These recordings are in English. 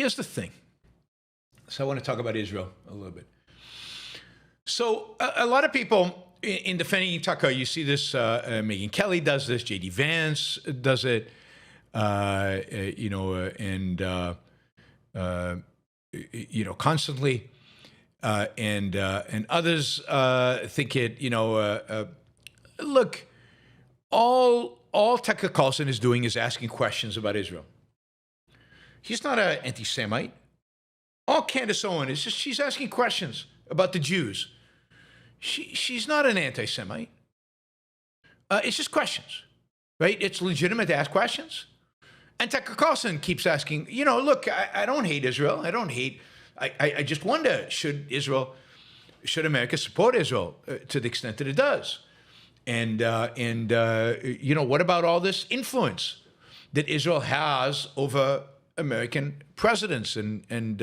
here's the thing. So I want to talk about Israel a little bit. So a lot of people in defending Tucker, you see this, Megyn Kelly does this, J.D. Vance does it, constantly. And others think it, look, all Tucker Carlson is doing is asking questions about Israel. He's not an anti-Semite. All Candace Owen is just, she's asking questions about the Jews. She's not an anti-Semite. It's just questions, right? It's legitimate to ask questions. And Tucker Carlson keeps asking, look, I don't hate Israel. I just wonder, should America support Israel to the extent that it does? And what about all this influence that Israel has over American presidents and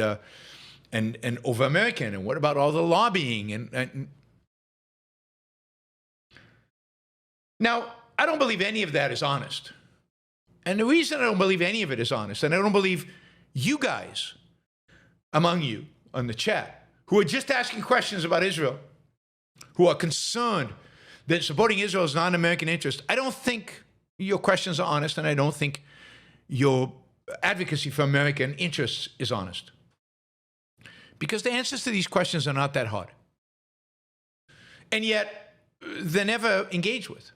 over American? And what about all the lobbying? And now, I don't believe any of that is honest. And the reason I don't believe any of it is honest, and I don't believe you guys among you on the chat who are just asking questions about Israel, who are concerned that supporting Israel is not in American interest, I don't think your questions are honest, and I don't think your advocacy for American interests is honest. Because the answers to these questions are not that hard. And yet, they're never engaged with.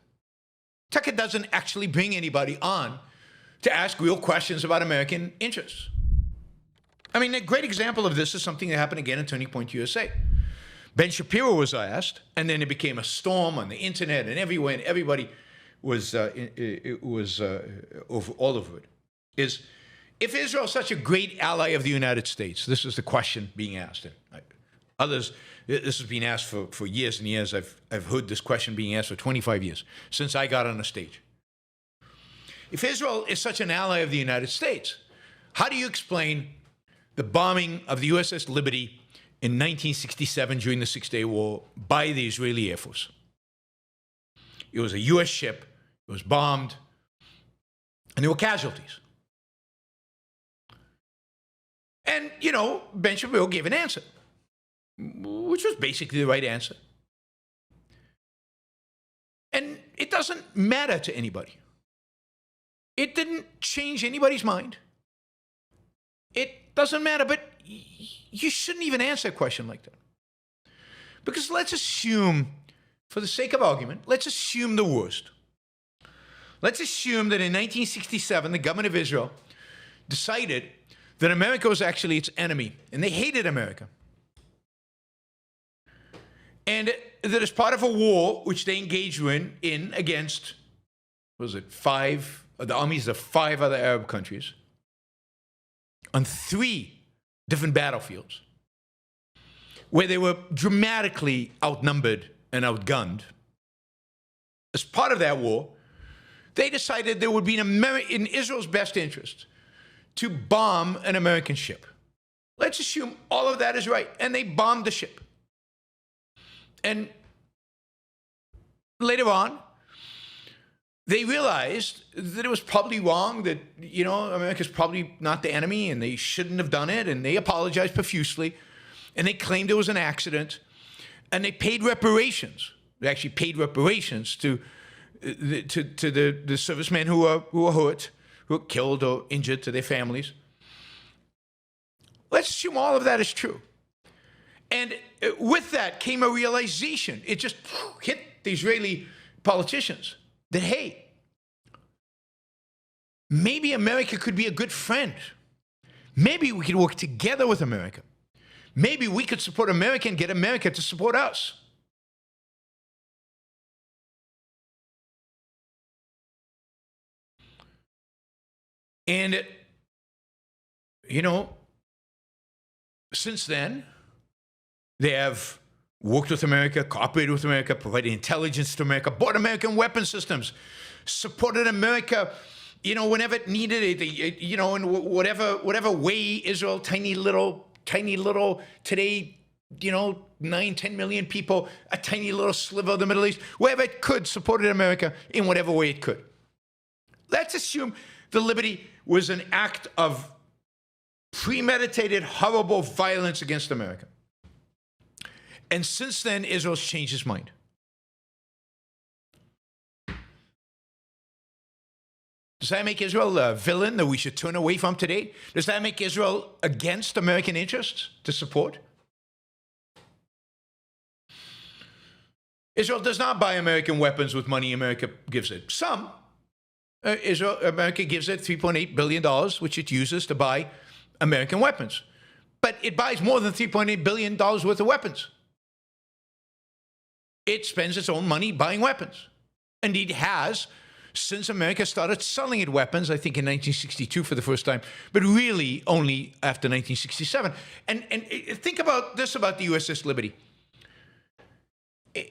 Tucker doesn't actually bring anybody on to ask real questions about American interests. I mean, a great example of this is something that happened again in Turning Point USA. Ben Shapiro was asked, and then it became a storm on the internet and everywhere, and everybody was all over it. Is if Israel is such a great ally of the United States, this is the question being asked. And others, this has been asked for years and years. I've heard this question being asked for 25 years, since I got on the stage. If Israel is such an ally of the United States, how do you explain the bombing of the USS Liberty in 1967 during the Six-Day War by the Israeli Air Force? It was a U.S. ship. It was bombed. And there were casualties. And, Ben Shapiro gave an answer, which was basically the right answer. And it doesn't matter to anybody. It didn't change anybody's mind. It doesn't matter, but you shouldn't even answer a question like that. Because let's assume, for the sake of argument, let's assume the worst. Let's assume that in 1967, the government of Israel decided that America was actually its enemy, and they hated America. And that as part of a war which they engaged in against, the armies of 5 other Arab countries, on 3 different battlefields, where they were dramatically outnumbered and outgunned. As part of that war, they decided there would be in Israel's best interest to bomb an American ship. Let's assume all of that is right, and they bombed the ship. And later on, they realized that it was probably wrong, that, America's probably not the enemy, and they shouldn't have done it, and they apologized profusely, and they claimed it was an accident, and they paid reparations. They actually paid reparations to the servicemen who were hurt, who were killed or injured, to their families. Let's assume all of that is true. And with that came a realization. It just hit the Israeli politicians that, hey, maybe America could be a good friend. Maybe we could work together with America. Maybe we could support America and get America to support us. And, since then, they have worked with America, cooperated with America, provided intelligence to America, bought American weapon systems, supported America, whenever it needed it, in whatever way Israel, tiny little, today, 9, 10 million people, a tiny little sliver of the Middle East, wherever it could, supported America in whatever way it could. Let's assume the Liberty was an act of premeditated, horrible violence against America. And since then, Israel's changed its mind. Does that make Israel a villain that we should turn away from today? Does that make Israel against American interests to support? Israel does not buy American weapons with money America gives it. Some. America gives it $3.8 billion, which it uses to buy American weapons. But it buys more than $3.8 billion worth of weapons. It spends its own money buying weapons. Indeed, has since America started selling it weapons, I think in 1962 for the first time, but really only after 1967. And think about this about the USS Liberty.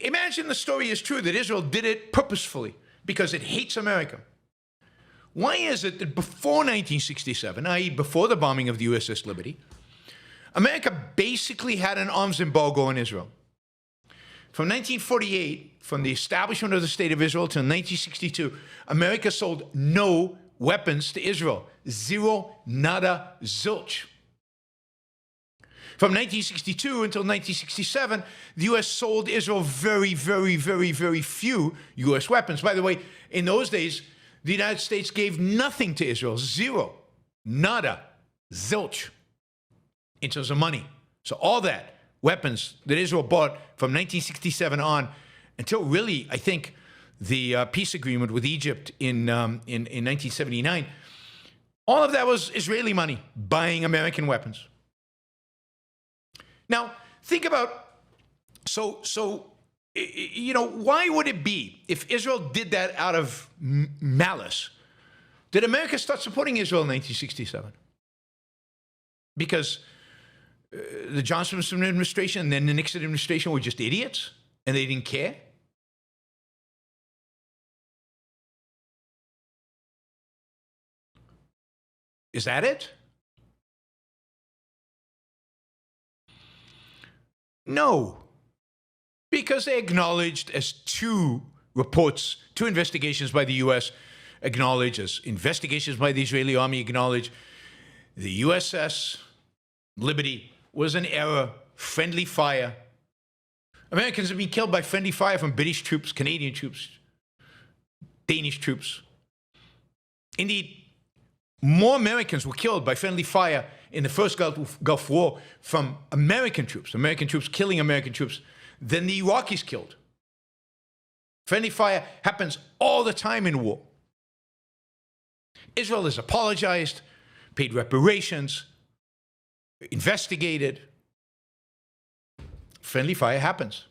Imagine the story is true that Israel did it purposefully because it hates America. Why is it that before 1967, i.e. before the bombing of the USS Liberty, America basically had an arms embargo on Israel? From 1948, from the establishment of the State of Israel till 1962, America sold no weapons to Israel. Zero, nada, zilch. From 1962 until 1967, the U.S. sold Israel very, very, very, very few U.S. weapons. By the way, in those days, the United States gave nothing to Israel. Zero, nada, zilch, in terms of money. So all that, weapons that Israel bought from 1967 on until really, I think, the peace agreement with Egypt in 1979, all of that was Israeli money buying American weapons. Now, think about, why would it be, if Israel did that out of malice, did America start supporting Israel in 1967? Because the Johnson administration and then the Nixon administration were just idiots and they didn't care? Is that it? No, because they acknowledged, as two investigations by the U.S. acknowledge, as investigations by the Israeli army acknowledge, the USS Liberty was an error, friendly fire. Americans have been killed by friendly fire from British troops, Canadian troops, Danish troops. Indeed, more Americans were killed by friendly fire in the first Gulf War from American troops killing American troops, than the Iraqis killed. Friendly fire happens all the time in war. Israel has apologized, paid reparations, investigated. Friendly fire happens.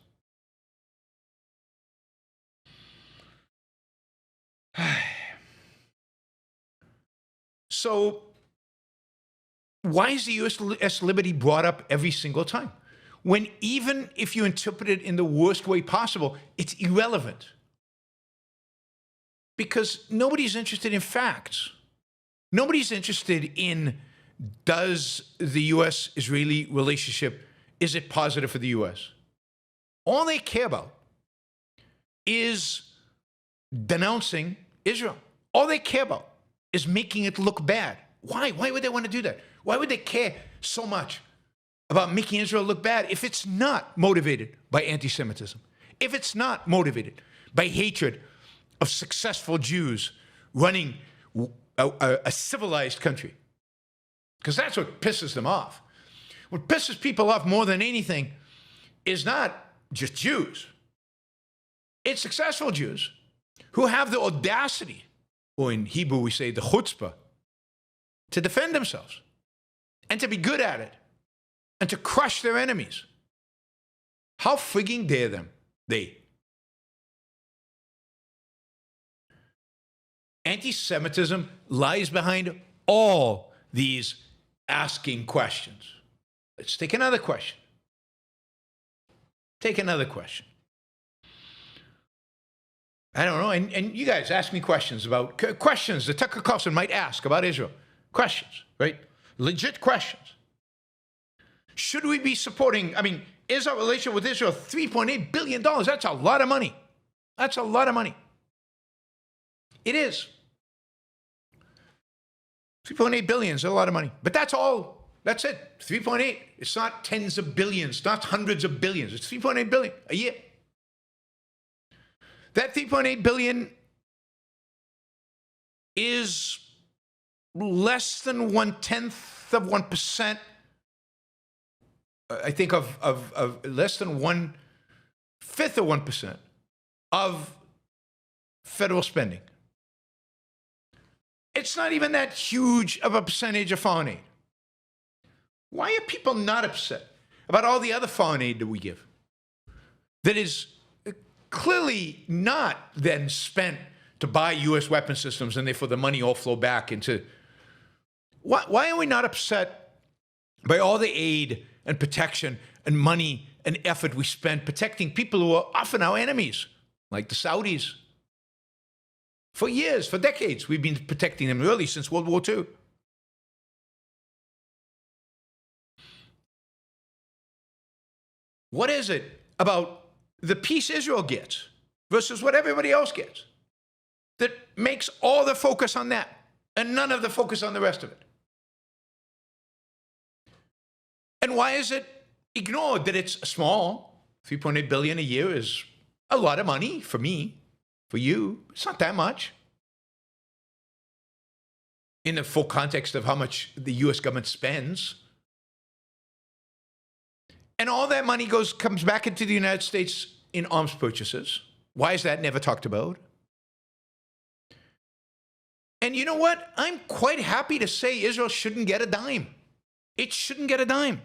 So, why is the USS Liberty brought up every single time? When even if you interpret it in the worst way possible, it's irrelevant. Because nobody's interested in facts. Nobody's interested in, does the U.S.-Israeli relationship, is it positive for the U.S.? All they care about is denouncing Israel. All they care about is making it look bad. Why? Why would they want to do that? Why would they care so much about making Israel look bad if it's not motivated by antisemitism? If it's not motivated by hatred of successful Jews running a civilized country? Because that's what pisses them off. What pisses people off more than anything is not just Jews. It's successful Jews who have the audacity, or in Hebrew we say the chutzpah, to defend themselves and to be good at it and to crush their enemies. How frigging dare them, they? Anti-Semitism lies behind all these asking questions. Let's take another question. Take another question. I don't know, and you guys ask me questions about questions that Tucker Carlson might ask about Israel. Questions, right? Legit questions. Should we be supporting, is our relationship with Israel $3.8 billion? That's a lot of money. That's a lot of money. It is. $3.8 billion is a lot of money. But that's all That's it. 3.8. It's not tens of billions, not hundreds of billions. It's 3.8 billion a year. That 3.8 billion is less than 1/10 of 1%. I think of less than 1/5 of 1% of federal spending. It's not even that huge of a percentage of foreign aid. Why are people not upset about all the other foreign aid that we give? That is clearly not then spent to buy U.S. weapon systems and therefore the money all flow back into. Why are we not upset by all the aid and protection and money and effort we spend protecting people who are often our enemies, like the Saudis? For years, for decades, we've been protecting them, really since World War II. What is it about the peace Israel gets versus what everybody else gets that makes all the focus on that and none of the focus on the rest of it? And why is it ignored that it's small? 3.8 billion a year is a lot of money for me, for you. It's not that much in the full context of how much the U.S. government spends. And all that money comes back into the United States in arms purchases. Why is that never talked about? And you know what? I'm quite happy to say Israel shouldn't get a dime. It shouldn't get a dime.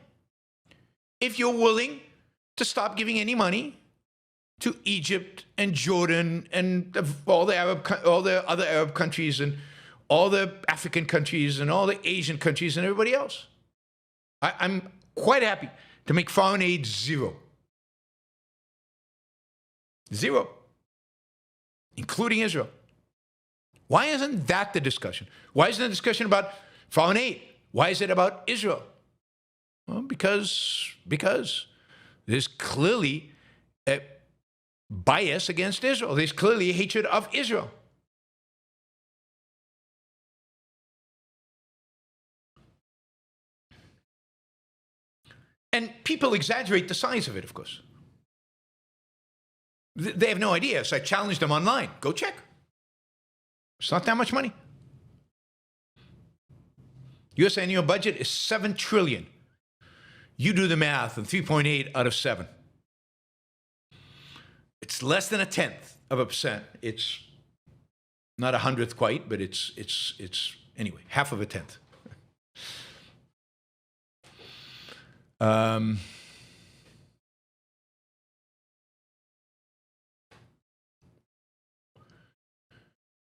If you're willing to stop giving any money to Egypt and Jordan and all the other Arab countries and all the African countries and all the Asian countries and everybody else. I'm quite happy to make foreign aid zero. Zero. Including Israel. Why isn't that the discussion? Why isn't the discussion about foreign aid? Why is it about Israel? Well, because there's clearly a bias against Israel. There's clearly a hatred of Israel. And people exaggerate the size of it, of course. They have no idea, so I challenged them online. Go check. It's not that much money. U.S. annual budget is $7 trillion. You do the math, and 3.8 out of 7. It's less than 1/10 of a percent. It's not 100th quite, but it's anyway, 1/2 of a tenth.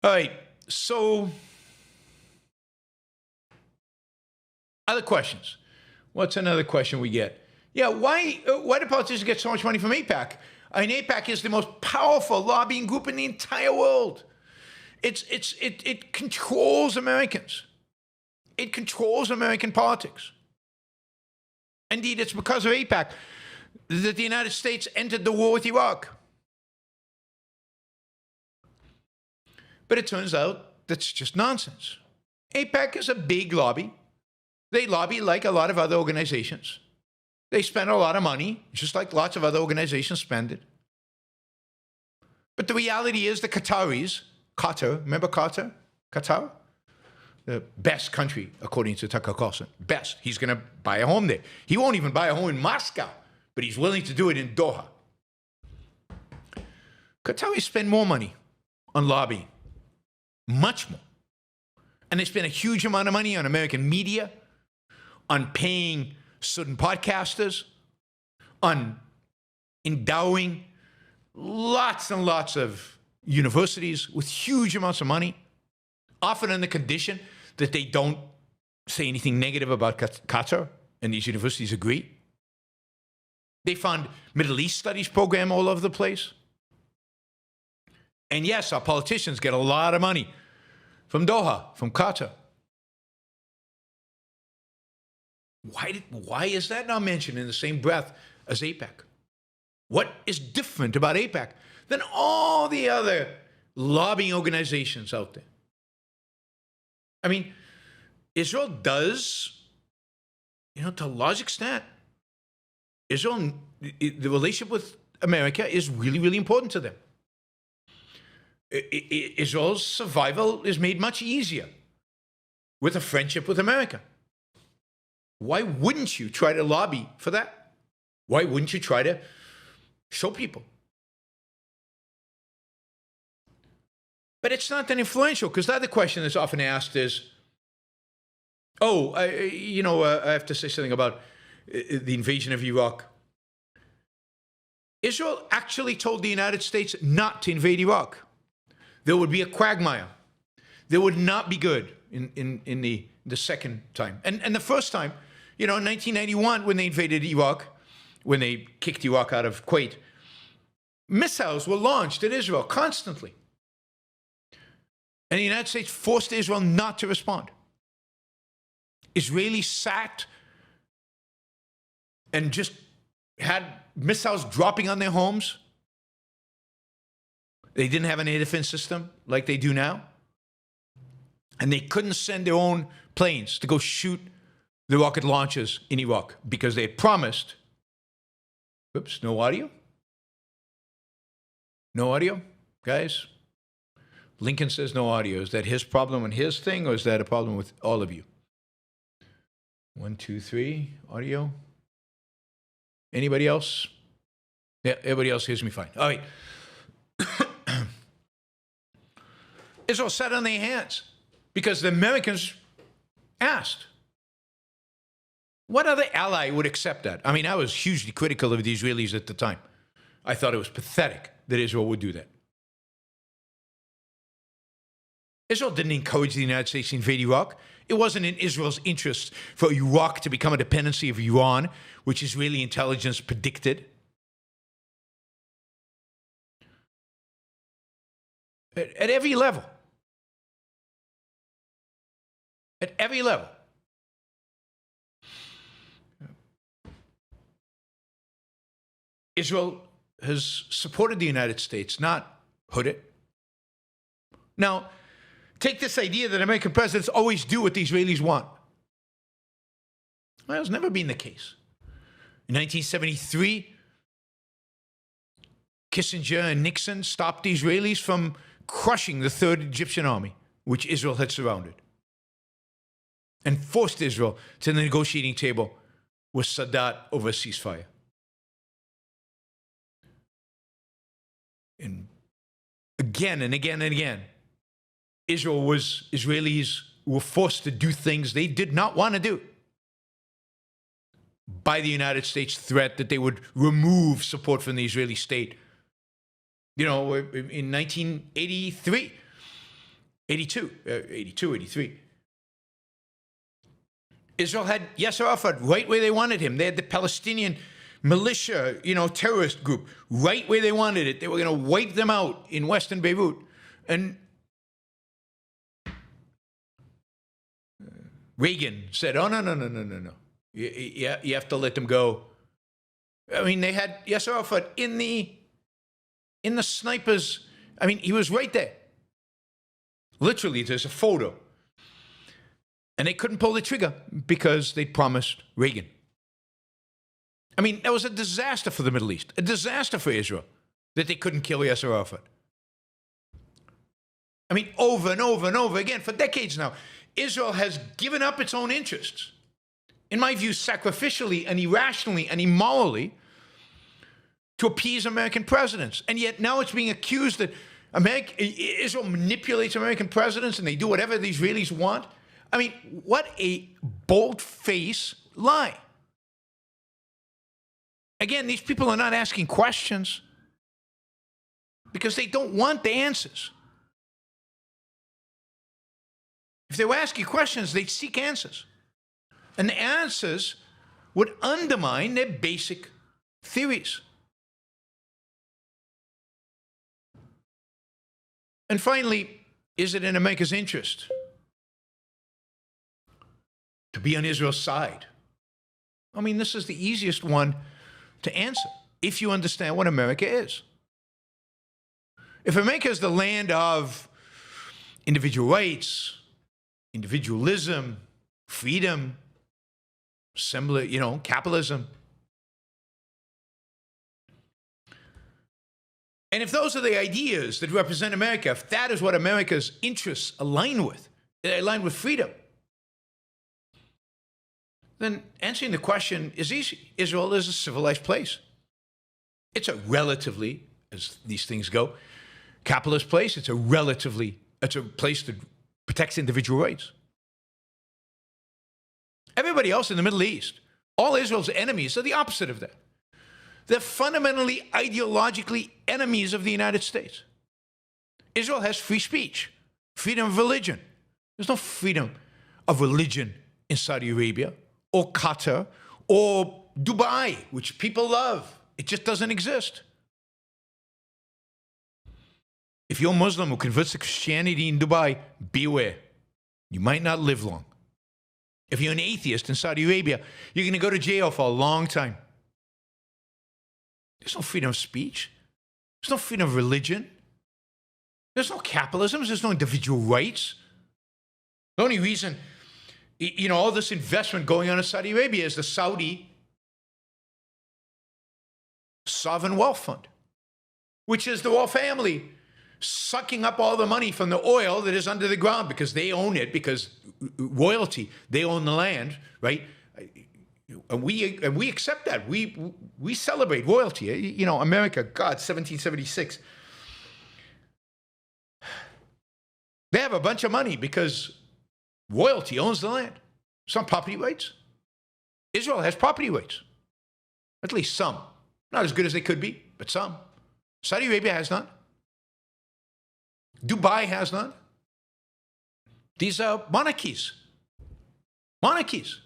All right, so other questions. What's another question we get? Yeah, why do politicians get so much money from AIPAC? I mean, AIPAC is the most powerful lobbying group in the entire world. It controls Americans. It controls American politics. Indeed, it's because of AIPAC that the United States entered the war with Iraq. But it turns out that's just nonsense. AIPAC is a big lobby. They lobby like a lot of other organizations. They spend a lot of money, just like lots of other organizations spend it. But the reality is the Qataris, Qatar, remember Qatar? Qatar? The best country, according to Tucker Carlson. Best. He's going to buy a home there. He won't even buy a home in Moscow, but he's willing to do it in Doha. Qataris spend more money on lobbying. Much more. And they spend a huge amount of money on American media, on paying certain podcasters, on endowing lots and lots of universities with huge amounts of money, often on the condition that they don't say anything negative about Qatar, and these universities agree. They fund Middle East studies program all over the place. And yes, our politicians get a lot of money from Doha, from Qatar. Why is that not mentioned in the same breath as AIPAC? What is different about AIPAC than all the other lobbying organizations out there? I mean, Israel does to a large extent, Israel, the relationship with America is really, really important to them. Israel's survival is made much easier with a friendship with America. Why wouldn't you try to lobby for that? Why wouldn't you try to show people? But it's not that influential, because the other question that's often asked is, I have to say something about the invasion of Iraq. Israel actually told the United States not to invade Iraq. There would be a quagmire. There would not be good in the second time. And the first time, in 1991, when they invaded Iraq, when they kicked Iraq out of Kuwait, missiles were launched at Israel constantly. And the United States forced Israel not to respond. Israelis sat and just had missiles dropping on their homes. They didn't have an air defense system like they do now. And they couldn't send their own planes to go shoot the rocket launchers in Iraq because they had promised. Oops, no audio? No audio? Guys? Lincoln says no audio. Is that his problem and his thing, or is that a problem with all of you? 1, 2, 3, audio. Anybody else? Yeah, everybody else hears me fine. All right. Israel sat on their hands because the Americans asked. What other ally would accept that? I mean, I was hugely critical of the Israelis at the time. I thought it was pathetic that Israel would do that. Israel didn't encourage the United States to invade Iraq. It wasn't in Israel's interest for Iraq to become a dependency of Iran, which Israeli intelligence predicted. At every level. At every level. Israel has supported the United States, not hood it. Now, take this idea that American presidents always do what the Israelis want. Well, it's never been the case. In 1973, Kissinger and Nixon stopped the Israelis from crushing the Third Egyptian Army, which Israel had surrounded, and forced Israel to the negotiating table with Sadat over a ceasefire. And again and again and again, Israelis were forced to do things they did not want to do by the United States threat that they would remove support from the Israeli state. In 1983, 83, Israel had Yasser Arafat right where they wanted him. They had the Palestinian militia, terrorist group right where they wanted it. They were going to wipe them out in Western Beirut. And Reagan said, oh, no. You have to let them go. I mean, they had Yasser Arafat in the snipers. I mean, he was right there. Literally, there's a photo. And they couldn't pull the trigger because they promised Reagan. I mean, that was a disaster for the Middle East, a disaster for Israel, that they couldn't kill Yasser Arafat. I mean, over and over and over again, for decades now, Israel has given up its own interests, in my view, sacrificially and irrationally and immorally, to appease American presidents. And yet now it's being accused that Israel manipulates American presidents and they do whatever the Israelis want. I mean, what a bold-faced lie. Again, these people are not asking questions because they don't want the answers. If they were asking questions, they'd seek answers. And the answers would undermine their basic theories. And finally, is it in America's interest to be on Israel's side? I mean, this is the easiest one to answer if you understand what America is. If America is the land of individual rights, individualism, freedom, Similar, capitalism. And if those are the ideas that represent America, if that is what America's interests align with, they align with freedom, then answering the question is easy. Israel is a civilized place. It's a relatively, as these things go, capitalist place. It's a place that protects individual rights. Everybody else in the Middle East, all Israel's enemies are the opposite of that. They're fundamentally, ideologically enemies of the United States. Israel has free speech, freedom of religion. There's no freedom of religion in Saudi Arabia or Qatar or Dubai, which people love. It just doesn't exist. If you're a Muslim who converts to Christianity in Dubai, beware. You might not live long. If you're an atheist in Saudi Arabia, you're going to go to jail for a long time. There's no freedom of speech. There's no freedom of religion. There's no capitalism. There's no individual rights. The only reason, all this investment going on in Saudi Arabia is the Saudi Sovereign Wealth Fund, which is the royal family sucking up all the money from the oil that is under the ground because they own it, because royalty, they own the land, right? And we accept that. We celebrate royalty. America, God, 1776. They have a bunch of money because royalty owns the land. Some property rights. Israel has property rights. At least some. Not as good as they could be, but some. Saudi Arabia has none. Dubai has none. These are monarchies. Monarchies.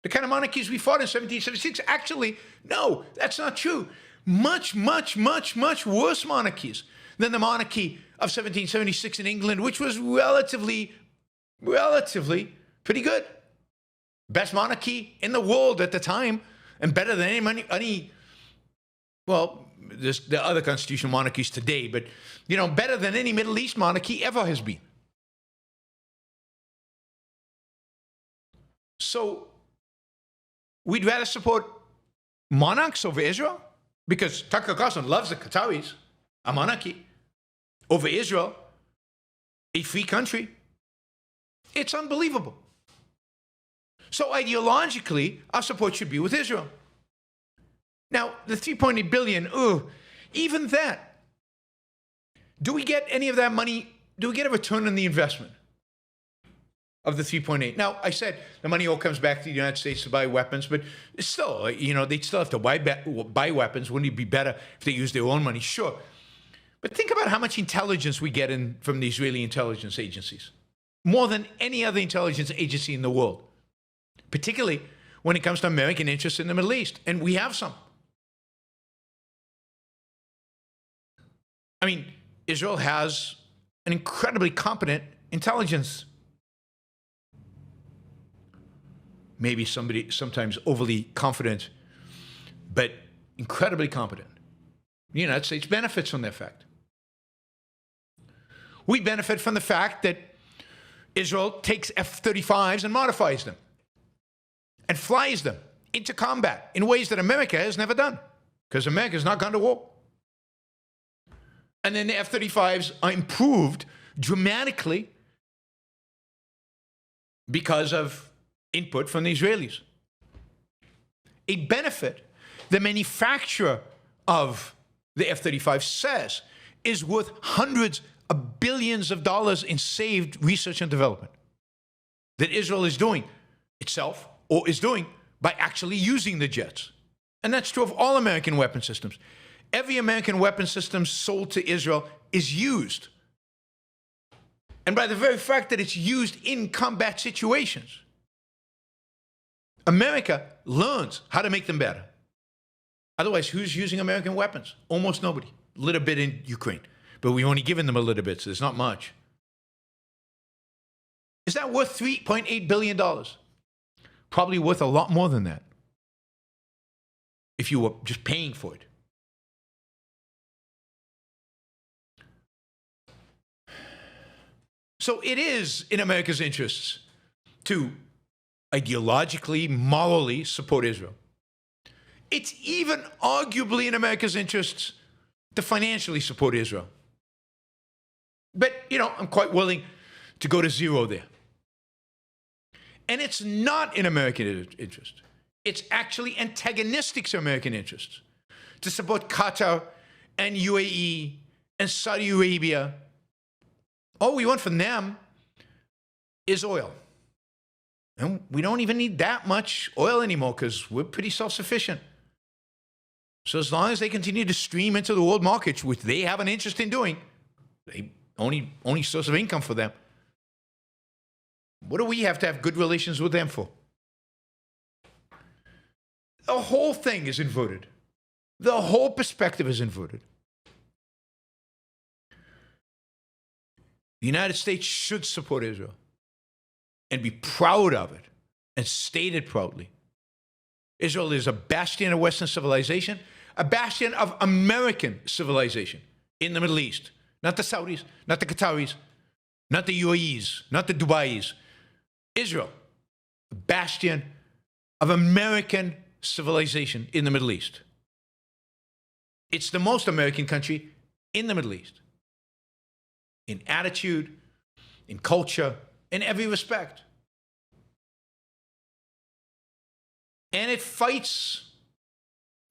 The kind of monarchies we fought in 1776. Actually, no, that's not true. Much, much, much, much worse monarchies than the monarchy of 1776 in England, which was relatively pretty good. Best monarchy in the world at the time, and better than any well, there are other constitutional monarchies today, but, better than any Middle East monarchy ever has been. So, we'd rather support monarchs over Israel, because Tucker Carlson loves the Qataris, a monarchy, over Israel, a free country. It's unbelievable. So ideologically, our support should be with Israel. Now, the 3.8 billion, even that. Do we get any of that money? Do we get a return on the investment of the 3.8? Now, I said the money all comes back to the United States to buy weapons, but still, they'd still have to buy weapons. Wouldn't it be better if they used their own money? Sure. But think about how much intelligence we get from the Israeli intelligence agencies. More than any other intelligence agency in the world. Particularly when it comes to American interests in the Middle East. And we have some. I mean, Israel has an incredibly competent intelligence. Maybe sometimes overly confident, but incredibly competent. The United States benefits from that fact. We benefit from the fact that Israel takes F-35s and modifies them and flies them into combat in ways that America has never done, because America has not gone to war. And then the F-35s are improved dramatically because of input from the Israelis. A benefit the manufacturer of the F-35 says is worth hundreds of billions of dollars in saved research and development that Israel is doing itself or is doing by actually using the jets. And that's true of all American weapon systems. Every American weapon system sold to Israel is used. And by the very fact that it's used in combat situations, America learns how to make them better. Otherwise, who's using American weapons? Almost nobody. A little bit in Ukraine. But we've only given them a little bit, so there's not much. Is that worth $3.8 billion? Probably worth a lot more than that if you were just paying for it. So it is in America's interests to ideologically, morally support Israel. It's even arguably in America's interests to financially support Israel. But, I'm quite willing to go to zero there. And it's not in American interest. It's actually antagonistic to American interests to support Qatar and UAE and Saudi Arabia. All we want from them is oil. And we don't even need that much oil anymore because we're pretty self-sufficient. So as long as they continue to stream into the world markets, which they have an interest in doing, they only source of income for them. What do we have to have good relations with them for? The whole thing is inverted. The whole perspective is inverted. The United States should support Israel and be proud of it and state it proudly. Israel is a bastion of Western civilization, a bastion of American civilization in the Middle East. Not the Saudis, not the Qataris, not the UAEs, not the Dubais. Israel, a bastion of American civilization in the Middle East. It's the most American country in the Middle East. In attitude, in culture, in every respect. And it fights,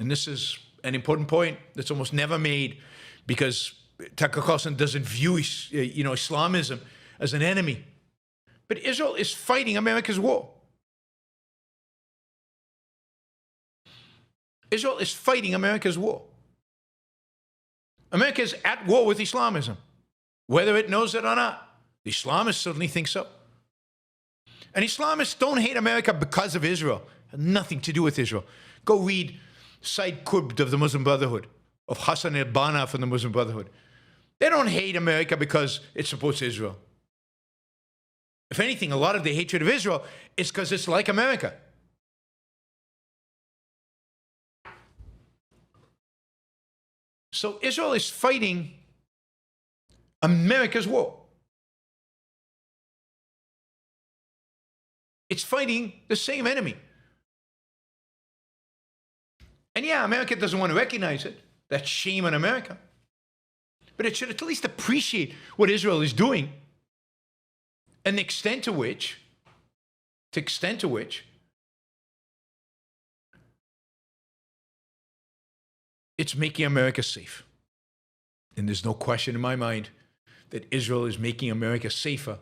and this is an important point that's almost never made because Tucker Carlson doesn't view Islamism as an enemy. But Israel is fighting America's war. Israel is fighting America's war. America is at war with Islamism, whether it knows it or not. The Islamists certainly think so. And Islamists don't hate America because of Israel. It has nothing to do with Israel. Go read Said Qutb of the Muslim Brotherhood, of Hassan al-Banna from the Muslim Brotherhood. They don't hate America because it supports Israel. If anything, a lot of the hatred of Israel is because it's like America. So Israel is fighting America's war. It's fighting the same enemy. And yeah, America doesn't want to recognize it. That's shame on America. But it should at least appreciate what Israel is doing and the extent to which it's making America safe. And there's no question in my mind that Israel is making America safer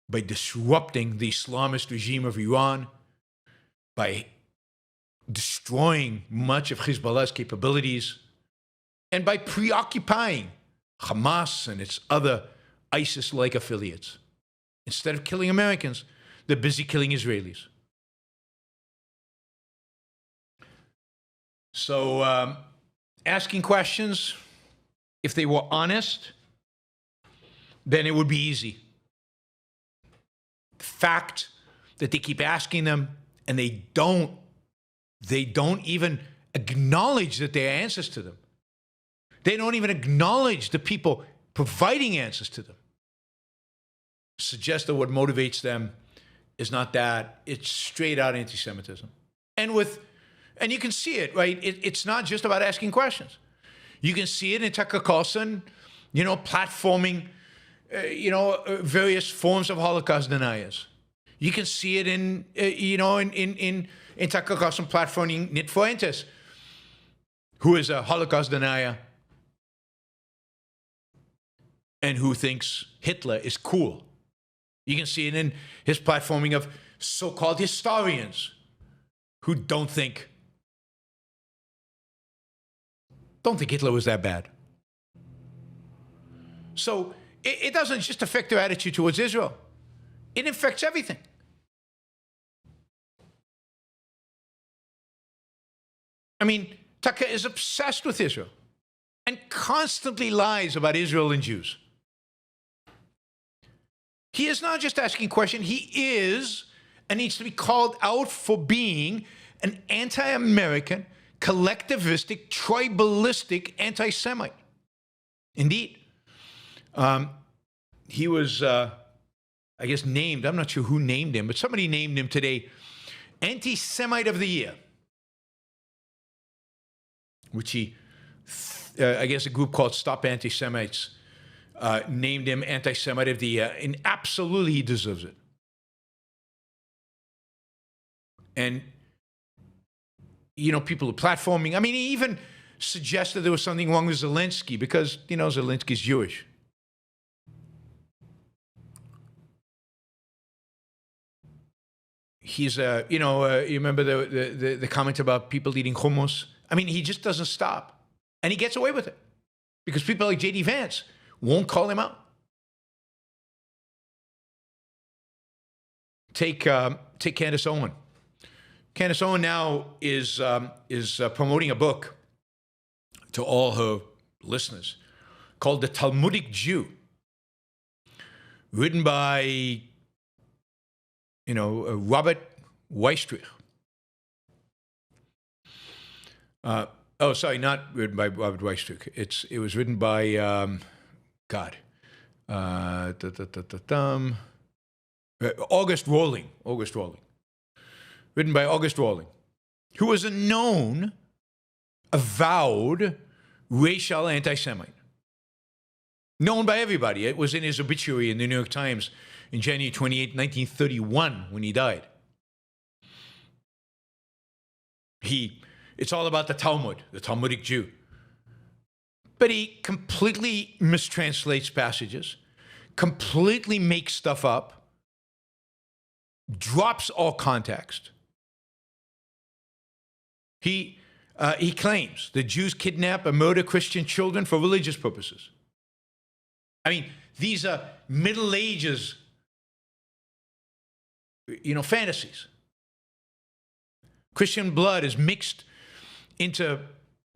by disrupting the Islamist regime of Iran, by destroying much of Hezbollah's capabilities, and by preoccupying Hamas and its other ISIS-like affiliates. Instead of killing Americans, they're busy killing Israelis. So asking questions, if they were honest, then it would be easy. The fact that they keep asking them and they don't even acknowledge that there are answers to them. They don't even acknowledge the people providing answers to them. Suggest that what motivates them is not that, it's straight out anti-Semitism. And you can see it, right? It's not just about asking questions. You can see it in Tucker Carlson, platforming, various forms of Holocaust deniers. You can see it in Tucker Carlson platforming Nit Fuentes, who is a Holocaust denier and who thinks Hitler is cool. You can see it in his platforming of so-called historians who don't think Hitler was that bad. So it doesn't just affect their attitude towards Israel. It affects everything. I mean, Tucker is obsessed with Israel and constantly lies about Israel and Jews. He is not just asking questions, he is and needs to be called out for being an anti-American, collectivistic, tribalistic anti-Semite. Indeed. He was I guess named, I'm not sure who named him, but somebody named him today Anti-Semite of the Year, which he, I guess a group called Stop Anti-Semites named him Anti-Semite of the Year, and absolutely he deserves it. And, you know, people are platforming. I mean, he even suggested there was something wrong with Zelensky because, you know, Zelensky's Jewish. He's, you know, you remember the comment about people eating hummus? I mean, he just doesn't stop. And he gets away with it because people like J.D. Vance won't call him out. Take Candace Owen. Candace Owen now is promoting a book to all her listeners called The Talmudic Jew, written by, you know, Robert Weistrich. Oh, sorry, not written by Robert Weistrich. It was written by, August Rolling. August Rolling. Written by August Rolling, who was a known, avowed racial anti-Semite. Known by everybody. It was in his obituary in the New York Times in January 28, 1931, when he died. It's all about the Talmud, the Talmudic Jew. But he completely mistranslates passages, completely makes stuff up, drops all context. He claims that Jews kidnap and murder Christian children for religious purposes. I mean, these are Middle Ages, you know, fantasies. Christian blood is mixed into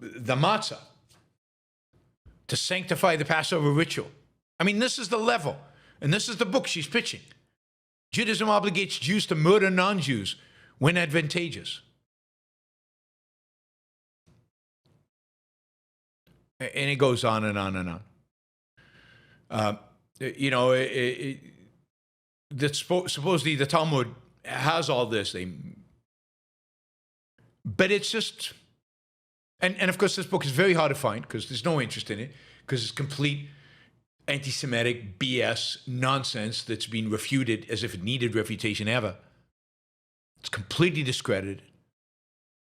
the matzah to sanctify the Passover ritual. I mean, this is the level, and this is the book she's pitching. Judaism obligates Jews to murder non-Jews when advantageous. And it goes on and on and on. You know, supposedly the Talmud has all this. But it's just, and of course this book is very hard to find because there's no interest in it, because it's complete anti-Semitic BS nonsense that's been refuted as if it needed refutation ever. It's completely discredited.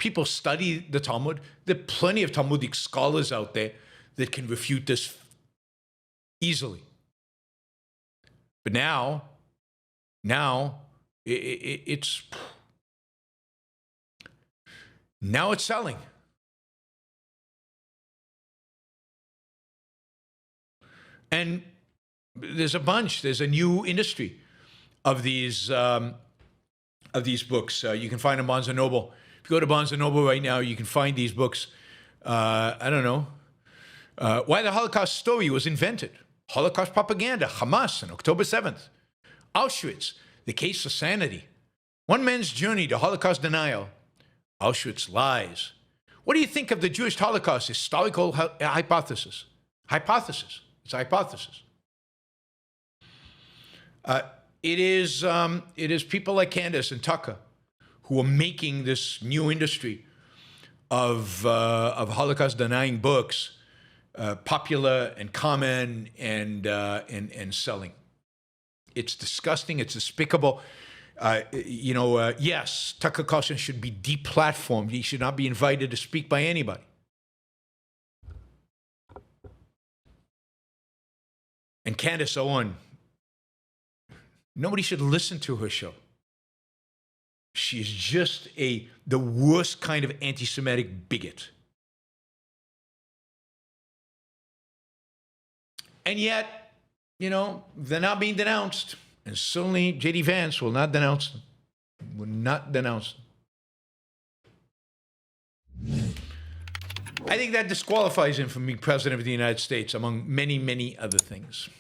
People study the Talmud. There are plenty of Talmudic scholars out there that can refute this easily. But now it's selling. And there's a bunch. There's a new industry of these books. You can find them on Barnes & Noble. If you go to Barnes & Noble right now, you can find these books. I don't know. Why the Holocaust Story Was Invented. Holocaust Propaganda, Hamas on October 7th. Auschwitz, The Case for Sanity. One Man's Journey to Holocaust Denial. Auschwitz Lies. What do you think of the Jewish Holocaust? Historical hypothesis. Hypothesis. It's a hypothesis. It is people like Candace and Tucker who are making this new industry of Holocaust denying books popular and common and selling. It's disgusting. It's despicable. Yes, Tucker Carlson should be deplatformed. He should not be invited to speak by anybody. And Candace Owen, nobody should listen to her show. She's just the worst kind of anti-Semitic bigot. And yet, you know, they're not being denounced. And certainly J.D. Vance will not denounce them. Will not denounce them. I think that disqualifies him from being president of the United States, among many, many other things.